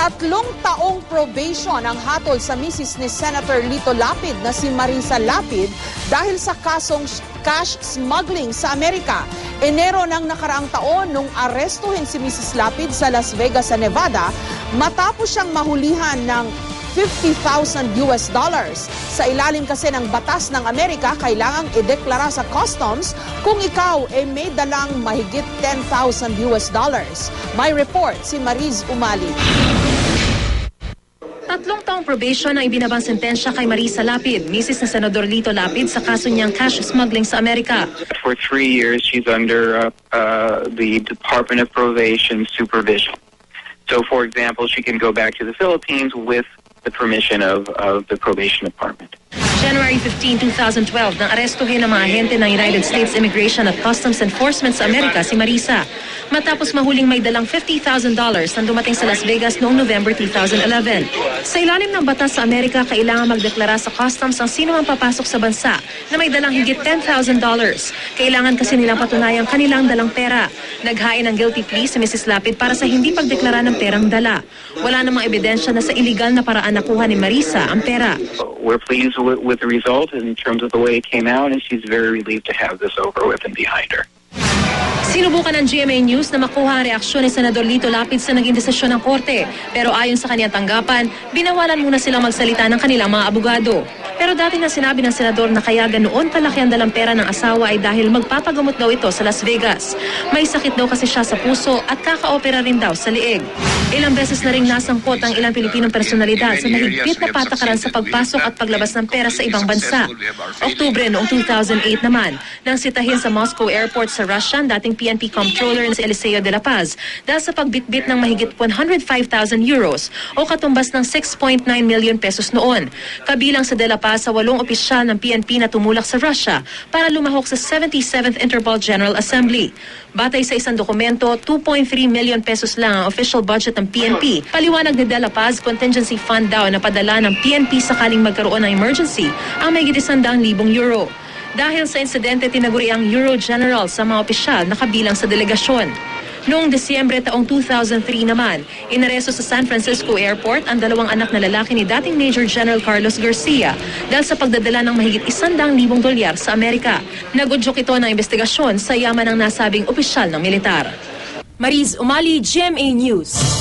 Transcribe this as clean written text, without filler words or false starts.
3 taong probation ang hatol sa misis ni Senator Lito Lapid na si Marisa Lapid dahil sa kasong cash smuggling sa Amerika. Enero ng nakaraang taon nung arestuhin si Mrs. Lapid sa Las Vegas sa Nevada matapos siyang mahulihan ng $50,000 Sa ilalim kasi ng batas ng Amerika, kailangang ideklara sa customs kung ikaw ay may dalang mahigit $10,000 May report si Mariz Umali. 3 taong probation ang ibinabang sentensya kay Marisa Lapid, misis ni Senador Lito Lapid sa kaso niyang cash smuggling sa Amerika. For 3 years, she's under the Department of Probation supervision. So, for example, she can go back to the Philippines with the permission of the probation department. January 15, 2012, nang arestuhin ng mga ahente ng United States Immigration at Customs Enforcement sa Amerika si Marisa. Matapos mahuling may dalang $50,000 nang dumating sa Las Vegas noong November 2011. Sa ilalim ng batas sa Amerika, kailangan magdeklara sa customs ang sino mang papasok sa bansa na may dalang higit $10,000. Kailangan kasi nilang patunayang kanilang dalang pera. Naghain ng guilty plea si Mrs. Lapid para sa hindi pagdeklara ng perang dala. Wala namang ebidensya na sa iligal na paraan nakuha ni Marisa ang pera. We're pleased with the result in terms of the way it came out, and she's very relieved to have this over with and behind her. Sinubukan ng GMA News na makuha ang reaksyon ni Senador Lito Lapid sa naging desisyon ng korte. Pero ayon sa kanyang tanggapan, binawalan muna silang magsalita ng kanilang mga abogado. Pero dati na sinabi ng senador na kaya ganoon kalaki ang dalang pera ng asawa ay dahil magpapagamot daw ito sa Las Vegas. May sakit daw kasi siya sa puso at kaka-opera rin daw sa liig. Ilang beses na ring nasangkot ang ilang Pilipinong personalidad sa mahigpit na patakaran sa pagpasok at paglabas ng pera sa ibang bansa. Oktubre noong 2008 naman, nang sitahin sa Moscow Airport sa Russia, dating PNP Comptroller na si Eliseo de la Paz dahil sa pagbitbit ng mahigit 105,000 euros o katumbas ng 6.9 million pesos noon. Kabilang sa de la Paz sa 8 opisyal ng PNP na tumulak sa Russia para lumahok sa 77th Interpol General Assembly. Batay sa isang dokumento, 2.3 million pesos lang ang official budget ng PNP. Paliwanag ni De La Paz, contingency fund daw na padala ng PNP sakaling magkaroon ng emergency ang may higit 100,000 euro. Dahil sa insidente, tinaguri ang Euro General sa mga opisyal na kabilang sa delegasyon. Noong Desyembre taong 2003 naman, inaresto sa San Francisco Airport ang 2 anak na lalaki ni dating Major General Carlos Garcia dahil sa pagdadala ng mahigit $100,000 sa Amerika. Nagudyok ito ng investigasyon sa yaman ng nasabing opisyal ng militar. Mariz Umali, GMA News.